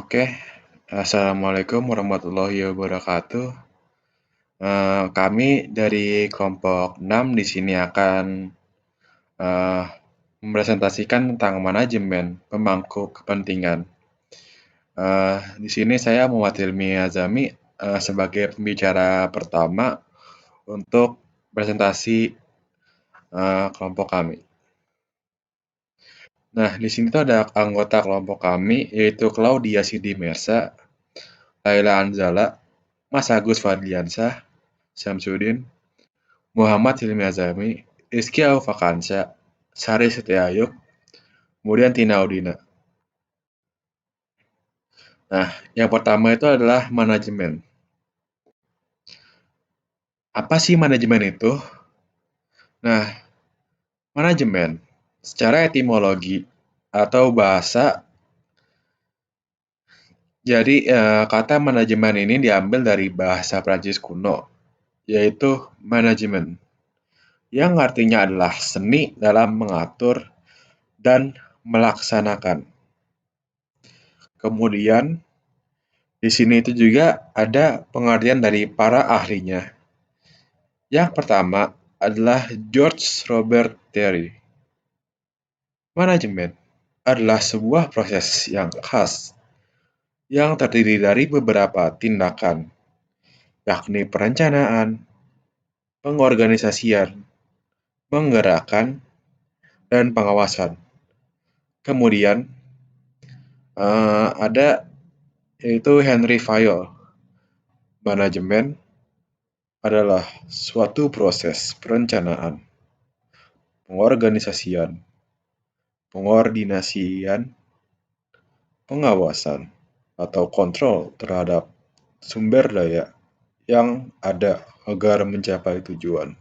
Oke, assalamualaikum warahmatullahi wabarakatuh. Kami dari kelompok 6 di sini akan eh, mempresentasikan tentang manajemen pemangku kepentingan. Di sini saya mewakili Azami sebagai pembicara pertama untuk presentasi kelompok kami. Nah, di sini tuh ada anggota kelompok kami yaitu Claudia Sidi Mersa, Laila Anzala, Mas Agus Fadliansah, Syamsuddin, Muhammad Hilmi Azami, Rizky Aufakansa, Sari Setiayuk, kemudian Tina Udina. Nah, yang pertama itu adalah manajemen. Apa sih manajemen itu? Nah, manajemen secara etimologi atau bahasa, jadi kata manajemen ini diambil dari bahasa Prancis kuno, yaitu manajemen, yang artinya adalah seni dalam mengatur dan melaksanakan. Kemudian, di sini itu juga ada pengertian dari para ahlinya. Yang pertama adalah George Robert Terry. Manajemen adalah sebuah proses yang khas yang terdiri dari beberapa tindakan, yakni perencanaan, pengorganisasian, menggerakkan, dan pengawasan. Kemudian ada yaitu Henry Fayol. Manajemen adalah suatu proses perencanaan, pengorganisasian, pengordinasian, pengawasan, atau kontrol terhadap sumber daya yang ada agar mencapai tujuan.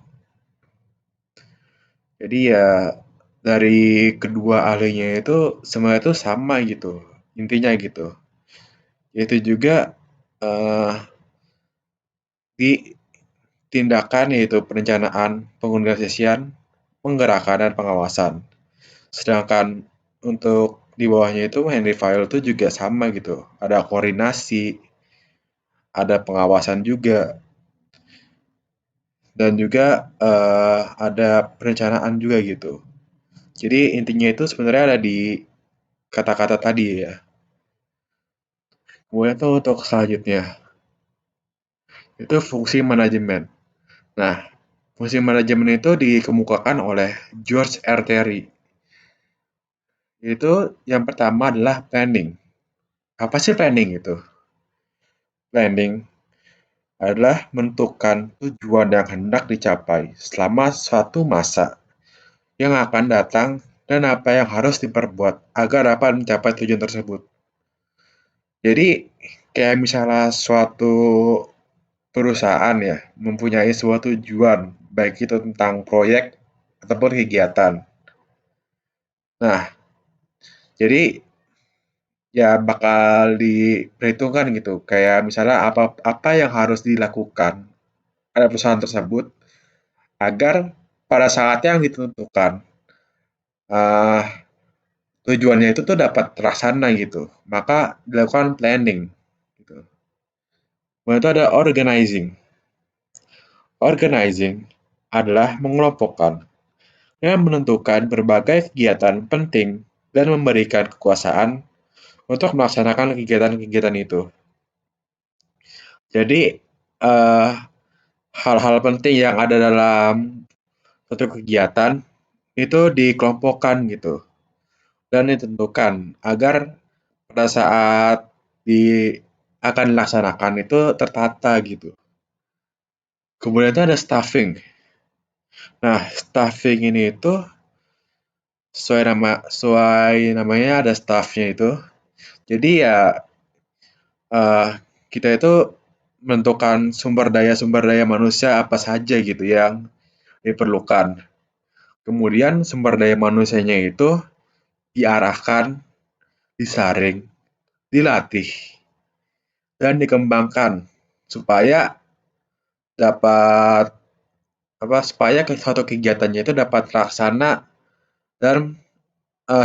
Jadi ya dari kedua ahlinya itu semuanya itu sama gitu, intinya gitu. Itu juga eh, di tindakan yaitu perencanaan, pengorganisasian, penggerakan, dan pengawasan. Sedangkan untuk di bawahnya itu Henry File itu juga sama gitu. Ada koordinasi, ada pengawasan juga, dan juga ada perencanaan juga gitu. Jadi intinya itu sebenarnya ada di kata-kata tadi ya. Kemudian tuh untuk selanjutnya, itu fungsi manajemen. Nah, fungsi manajemen itu dikemukakan oleh George R. Terry. Itu yang pertama adalah planning. Apa sih planning itu? Planning adalah menentukan tujuan yang hendak dicapai selama suatu masa yang akan datang dan apa yang harus diperbuat agar dapat mencapai tujuan tersebut. Jadi, kayak misalnya suatu perusahaan ya mempunyai suatu tujuan, baik itu tentang proyek ataupun kegiatan. Nah, jadi ya bakal diperhitungkan gitu, kayak misalnya apa apa yang harus dilakukan oleh perusahaan tersebut agar pada saat yang ditentukan eh, tujuannya itu tuh dapat terlaksana gitu. Maka dilakukan planning gitu. Kemudian itu ada organizing. Organizing adalah mengelompokkan yang menentukan berbagai kegiatan penting dan memberikan kekuasaan untuk melaksanakan kegiatan-kegiatan itu. Jadi, eh, hal-hal penting yang ada dalam suatu kegiatan itu dikelompokkan gitu dan ditentukan agar pada saat di akan dilaksanakan itu tertata gitu. Kemudian itu ada staffing. Nah, staffing ini itu sesuai namanya ada staffnya itu. Jadi ya eh, kita itu menentukan sumber daya manusia apa saja gitu yang diperlukan. Kemudian sumber daya manusianya itu diarahkan, disaring, dilatih, dan dikembangkan supaya dapat supaya suatu kegiatannya itu dapat terlaksana dan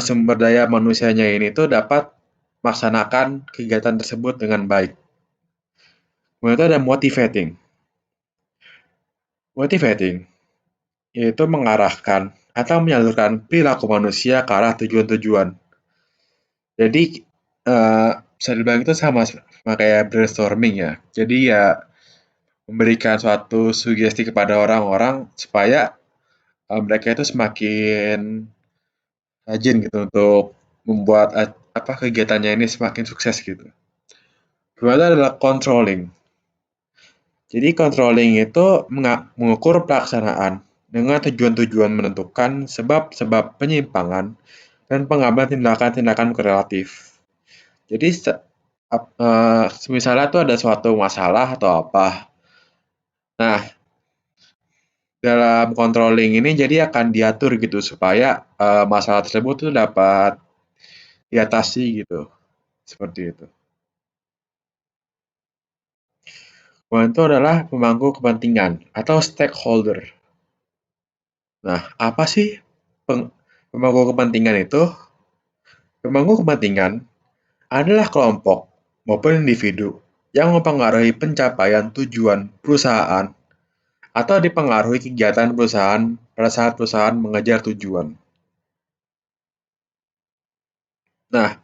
sumber daya manusianya ini tuh dapat melaksanakan kegiatan tersebut dengan baik. Kemudian itu ada motivating. Motivating yaitu mengarahkan atau menyalurkan perilaku manusia ke arah tujuan-tujuan. Jadi bisa dibilang itu sama kayak brainstorming ya. Jadi ya memberikan suatu sugesti kepada orang-orang supaya mereka itu semakin rajin gitu untuk membuat kegiatannya ini semakin sukses gitu. Kedua adalah controlling. Jadi controlling itu mengukur pelaksanaan dengan tujuan-tujuan menentukan sebab-sebab penyimpangan dan pengambilan tindakan-tindakan korelatif. Jadi misalnya tuh ada suatu masalah atau apa. Nah, dalam controlling ini jadi akan diatur gitu supaya masalah tersebut tuh dapat diatasi gitu. Seperti itu. Kemudian itu adalah pemangku kepentingan atau stakeholder. Nah, apa sih pemangku kepentingan itu? Pemangku kepentingan adalah kelompok maupun individu yang mempengaruhi pencapaian tujuan perusahaan atau dipengaruhi kegiatan perusahaan pada saat perusahaan mengejar tujuan. Nah,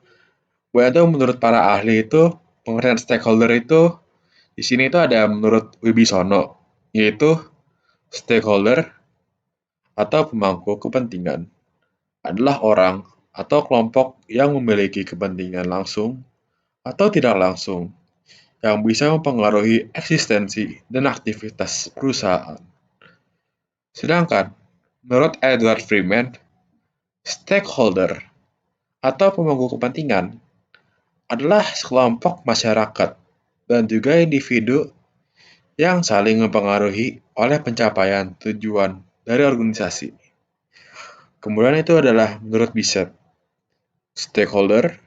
itu menurut para ahli itu pengertian stakeholder itu di sini itu ada menurut Wibisono, yaitu stakeholder atau pemangku kepentingan adalah orang atau kelompok yang memiliki kepentingan langsung atau tidak langsung yang bisa mempengaruhi eksistensi dan aktivitas perusahaan. Sedangkan, menurut Edward Freeman, stakeholder atau pemangku kepentingan adalah sekelompok masyarakat dan juga individu yang saling mempengaruhi oleh pencapaian tujuan dari organisasi. Kemudian itu adalah menurut Bicep, stakeholder,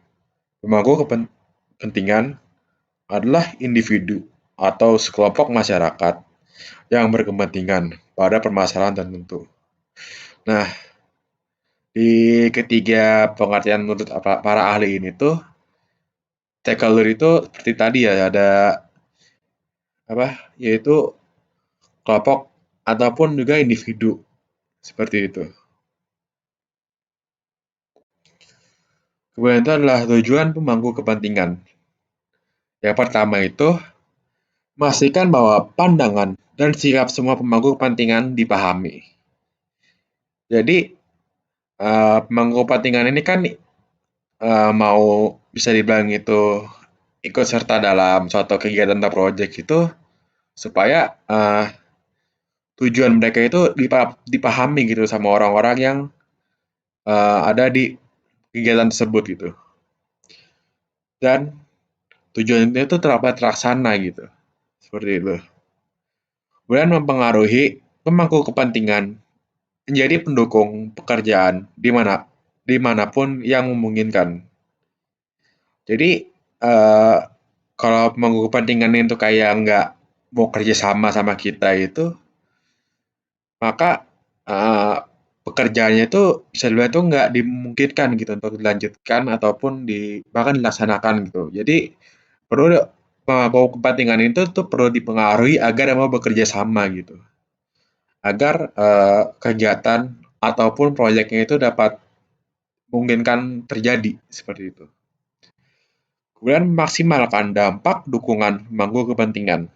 pemangku kepentingan adalah individu atau sekelompok masyarakat yang berkepentingan pada permasalahan tertentu. Nah, di ketiga pengertian menurut para ahli ini tuh, stakeholder itu seperti tadi ya, ada yaitu kelompok ataupun juga individu seperti itu. Kemudian itu adalah tujuan pemangku kepentingan. Yang pertama itu memastikan bahwa pandangan dan sikap semua pemangku kepentingan dipahami. Jadi pemangku kepentingan ini kan mau bisa dibilang itu ikut serta dalam suatu kegiatan atau proyek itu supaya tujuan mereka itu dipahami gitu sama orang-orang yang ada di kegiatan tersebut gitu. Dan tujuan itu dapat terlaksana gitu. Seperti itu. Kemudian mempengaruhi pemangku kepentingan menjadi pendukung pekerjaan dimanapun yang memungkinkan. Jadi kalau pemangku kepentingan itu kayak nggak mau kerja sama kita itu, maka pekerjaannya itu bisa dibilang itu nggak dimungkinkan gitu untuk dilanjutkan ataupun bahkan dilaksanakan gitu. Jadi perlu pemangku kepentingan itu tuh perlu dipengaruhi agar mau bekerja sama gitu. Agar kegiatan ataupun proyeknya itu dapat memungkinkan terjadi seperti itu. Kemudian memaksimalkan dampak dukungan pemangku kepentingan.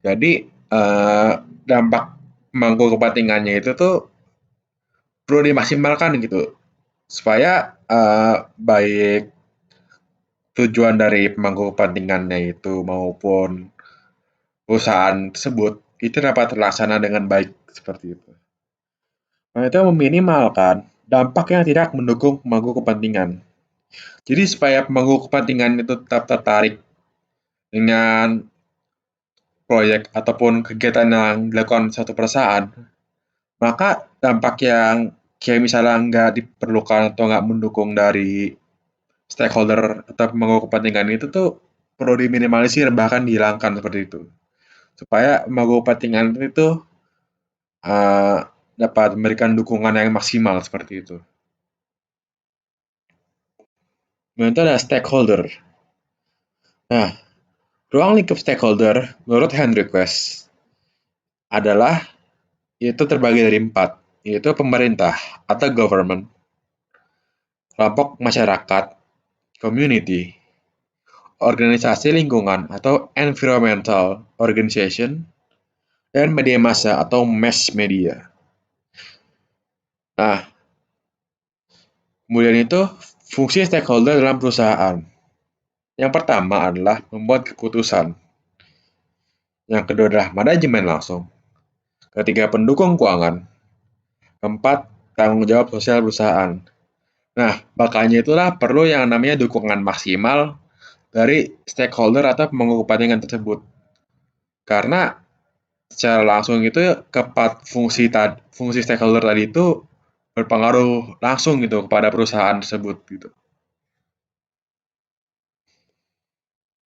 Jadi dampak pemangku kepentingannya itu tuh perlu dimaksimalkan gitu supaya baik tujuan dari pemangku kepentingannya itu maupun perusahaan tersebut itu dapat terlaksana dengan baik seperti itu. Nah, itu meminimalkan dampak yang tidak mendukung pemangku kepentingan. Jadi supaya pemangku kepentingan itu tetap tertarik dengan proyek ataupun kegiatan yang dilakukan suatu perusahaan, maka dampak yang kayak misalnya nggak diperlukan atau nggak mendukung dari stakeholder atau pemangku kepentingan itu tuh perlu diminimalisir bahkan dihilangkan seperti itu. Supaya pemangku kepentingan itu uh, dapat memberikan dukungan yang maksimal seperti itu. Kemudian itu ada stakeholder. Nah, ruang lingkup stakeholder menurut Henry Quest adalah itu terbagi dari 4, yaitu pemerintah atau government, kelompok masyarakat, community, organisasi lingkungan atau environmental organization, dan media massa atau mass media. Nah, kemudian itu fungsi stakeholder dalam perusahaan. Yang pertama adalah membuat keputusan. Yang kedua adalah manajemen langsung. Ketiga, pendukung keuangan. Keempat, tanggung jawab sosial perusahaan. Nah, makanya itulah perlu yang namanya dukungan maksimal dari stakeholder atau pemangku kepentingan tersebut. Karena secara langsung itu keempat fungsi stakeholder tadi itu berpengaruh langsung gitu kepada perusahaan tersebut gitu.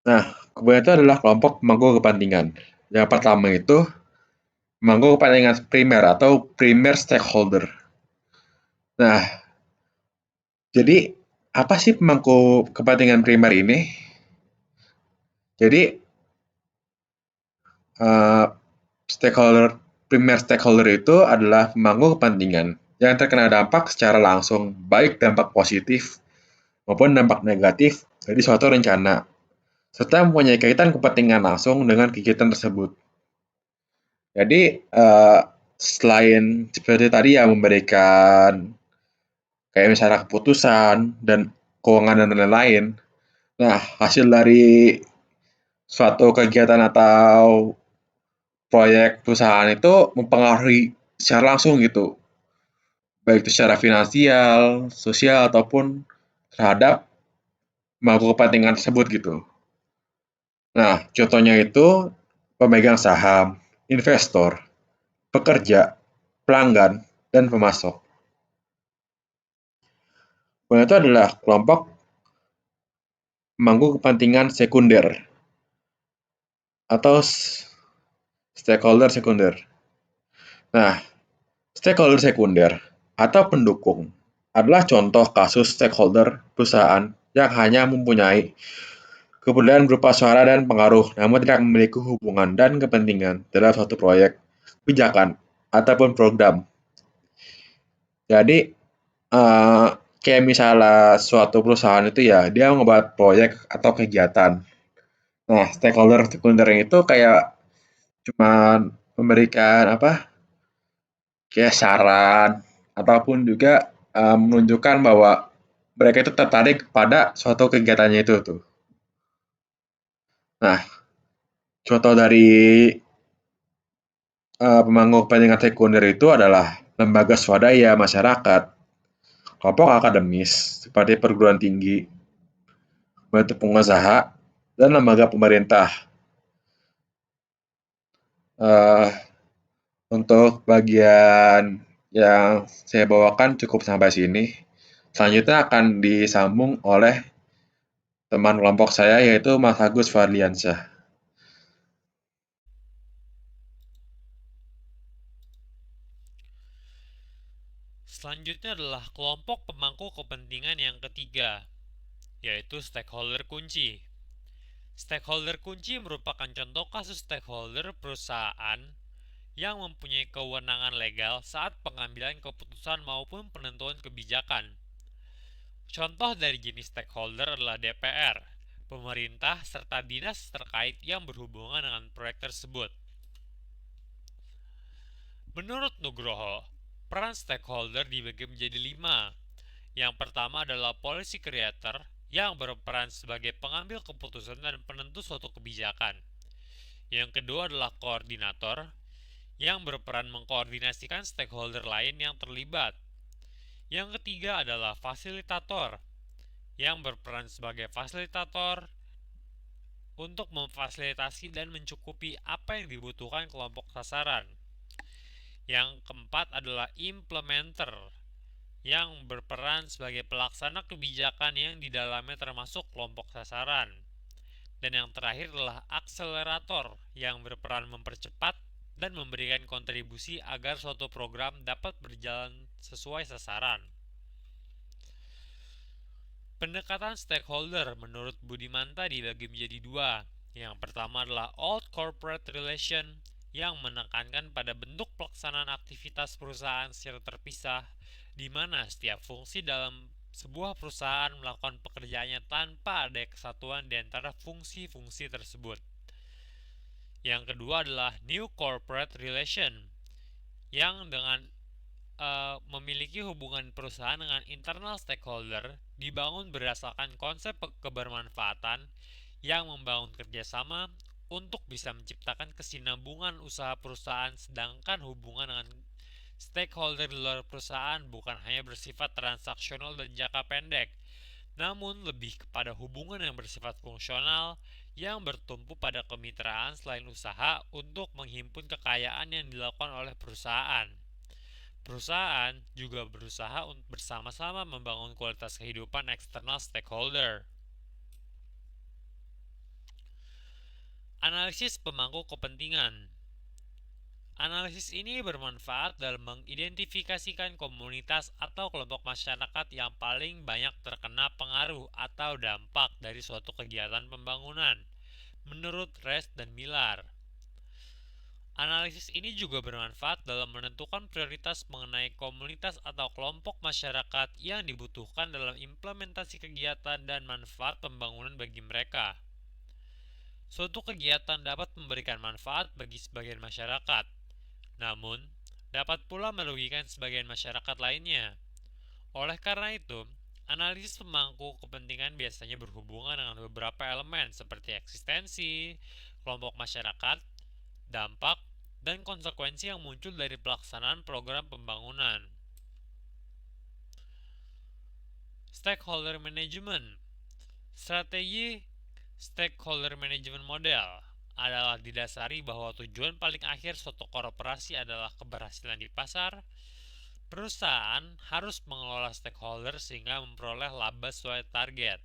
Nah, kemudian itu adalah kelompok pemangku kepentingan. Yang pertama itu pemangku kepentingan primer atau primer stakeholder. Nah, jadi apa sih pemangku kepentingan primer ini? Jadi eh, primer stakeholder itu adalah pemangku kepentingan yang terkena dampak secara langsung, baik dampak positif maupun dampak negatif dari suatu rencana, serta mempunyai kaitan kepentingan langsung dengan kegiatan tersebut. Jadi, selain seperti tadi ya memberikan kayak misalnya keputusan dan keuangan dan lain-lain. Nah, hasil dari suatu kegiatan atau proyek perusahaan itu mempengaruhi secara langsung gitu, baik itu secara finansial, sosial, ataupun terhadap pemangku kepentingan tersebut gitu. Nah, contohnya itu pemegang saham, investor, pekerja, pelanggan, dan pemasok. Kemudian itu adalah kelompok pemangku kepentingan sekunder atau stakeholder sekunder. Nah, stakeholder sekunder atau pendukung adalah contoh kasus stakeholder perusahaan yang hanya mempunyai kepedulian berupa suara dan pengaruh, namun tidak memiliki hubungan dan kepentingan dalam suatu proyek, kebijakan, ataupun program. Jadi, eh, kayak misalnya suatu perusahaan itu ya, dia membuat proyek atau kegiatan. Nah, stakeholder sekunder itu kayak cuman memberikan apa, kayak saran, ataupun juga menunjukkan bahwa mereka itu tertarik pada suatu kegiatannya itu tuh. Nah, contoh dari pemangku kepentingan sekunder itu adalah lembaga swadaya masyarakat, kelompok akademis seperti perguruan tinggi, bentuk pengusaha, dan lembaga pemerintah. Uh, untuk bagian yang saya bawakan cukup sampai sini. Selanjutnya akan disambung oleh teman kelompok saya yaitu Mas Agus Fadliansyah. Selanjutnya adalah kelompok pemangku kepentingan yang ketiga, yaitu stakeholder kunci. Stakeholder kunci merupakan contoh kasus stakeholder perusahaan yang mempunyai kewenangan legal saat pengambilan keputusan maupun penentuan kebijakan. Contoh dari jenis stakeholder adalah DPR, pemerintah, serta dinas terkait yang berhubungan dengan proyek tersebut. Menurut Nugroho, peran stakeholder dibagi menjadi 5. Yang pertama adalah policy creator yang berperan sebagai pengambil keputusan dan penentu suatu kebijakan. Yang kedua adalah koordinator yang berperan mengkoordinasikan stakeholder lain yang terlibat. Yang ketiga adalah fasilitator yang berperan sebagai fasilitator untuk memfasilitasi dan mencukupi apa yang dibutuhkan kelompok sasaran. Yang keempat adalah implementer yang berperan sebagai pelaksana kebijakan yang di dalamnya termasuk kelompok sasaran. Dan yang terakhir adalah akselerator yang berperan mempercepat dan memberikan kontribusi agar suatu program dapat berjalan sesuai sasaran. Pendekatan stakeholder menurut Budimanta dibagi menjadi dua. Yang pertama adalah Old Corporate Relation yang menekankan pada bentuk pelaksanaan aktivitas perusahaan secara terpisah, di mana setiap fungsi dalam sebuah perusahaan melakukan pekerjaannya tanpa ada kesatuan di antara fungsi-fungsi tersebut. Yang kedua adalah New Corporate Relation yang dengan memiliki hubungan perusahaan dengan internal stakeholder dibangun berdasarkan konsep kebermanfaatan yang membangun kerjasama untuk bisa menciptakan kesinambungan usaha perusahaan, sedangkan hubungan dengan stakeholder di luar perusahaan bukan hanya bersifat transaksional dan jangka pendek, namun lebih kepada hubungan yang bersifat fungsional yang bertumpu pada kemitraan selain usaha untuk menghimpun kekayaan yang dilakukan oleh perusahaan. Perusahaan juga berusaha untuk bersama-sama membangun kualitas kehidupan eksternal stakeholder. Analisis pemangku kepentingan. Analisis ini bermanfaat dalam mengidentifikasikan komunitas atau kelompok masyarakat yang paling banyak terkena pengaruh atau dampak dari suatu kegiatan pembangunan, menurut Rest dan Miller. Analisis ini juga bermanfaat dalam menentukan prioritas mengenai komunitas atau kelompok masyarakat yang dibutuhkan dalam implementasi kegiatan dan manfaat pembangunan bagi mereka. Suatu kegiatan dapat memberikan manfaat bagi sebagian masyarakat, namun dapat pula merugikan sebagian masyarakat lainnya. Oleh karena itu, analisis pemangku kepentingan biasanya berhubungan dengan beberapa elemen seperti eksistensi, kelompok masyarakat, dampak, dan konsekuensi yang muncul dari pelaksanaan program pembangunan. Stakeholder Management. Strategi stakeholder management model adalah didasari bahwa tujuan paling akhir suatu korporasi adalah keberhasilan di pasar. Perusahaan harus mengelola stakeholder sehingga memperoleh laba sesuai target.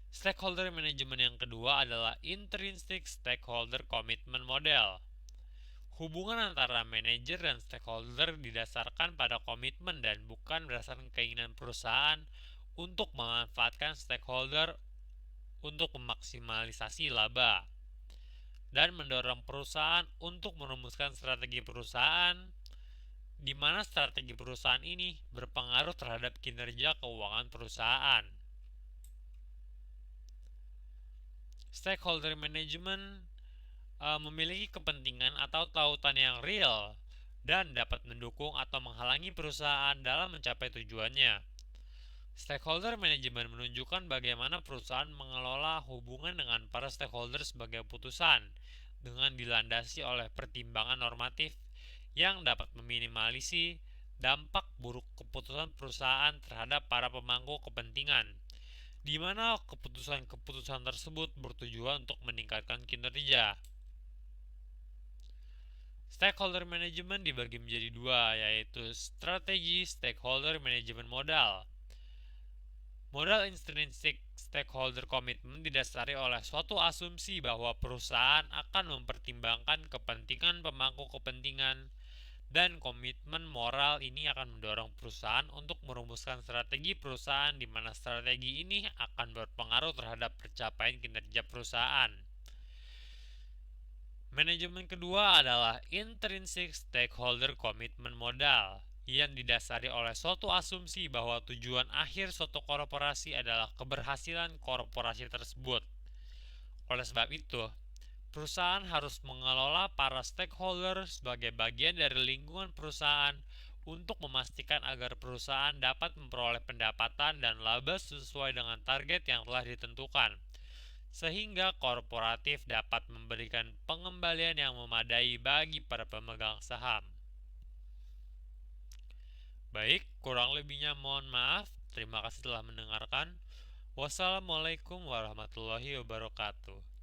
Stakeholder management yang kedua adalah intrinsic stakeholder commitment model. Hubungan antara manajer dan stakeholder didasarkan pada komitmen dan bukan berdasarkan keinginan perusahaan untuk memanfaatkan stakeholder untuk memaksimalisasi laba dan mendorong perusahaan untuk merumuskan strategi perusahaan di mana strategi perusahaan ini berpengaruh terhadap kinerja keuangan perusahaan. Stakeholder management memiliki kepentingan atau tautan yang real dan dapat mendukung atau menghalangi perusahaan dalam mencapai tujuannya. Stakeholder management menunjukkan bagaimana perusahaan mengelola hubungan dengan para stakeholder sebagai putusan dengan dilandasi oleh pertimbangan normatif yang dapat meminimalisi dampak buruk keputusan perusahaan terhadap para pemangku kepentingan, di mana keputusan-keputusan tersebut bertujuan untuk meningkatkan kinerja. Stakeholder management dibagi menjadi dua, yaitu strategi stakeholder management model. Modal intrinsic stakeholder commitment didasari oleh suatu asumsi bahwa perusahaan akan mempertimbangkan kepentingan pemangku kepentingan dan komitmen moral ini akan mendorong perusahaan untuk merumuskan strategi perusahaan di mana strategi ini akan berpengaruh terhadap pencapaian kinerja perusahaan. Manajemen kedua adalah intrinsic stakeholder commitment model yang didasari oleh suatu asumsi bahwa tujuan akhir suatu korporasi adalah keberhasilan korporasi tersebut. Oleh sebab itu, perusahaan harus mengelola para stakeholder sebagai bagian dari lingkungan perusahaan untuk memastikan agar perusahaan dapat memperoleh pendapatan dan laba sesuai dengan target yang telah ditentukan, sehingga korporatif dapat memberikan pengembalian yang memadai bagi para pemegang saham. Baik, kurang lebihnya mohon maaf. Terima kasih telah mendengarkan. Wassalamualaikum warahmatullahi wabarakatuh.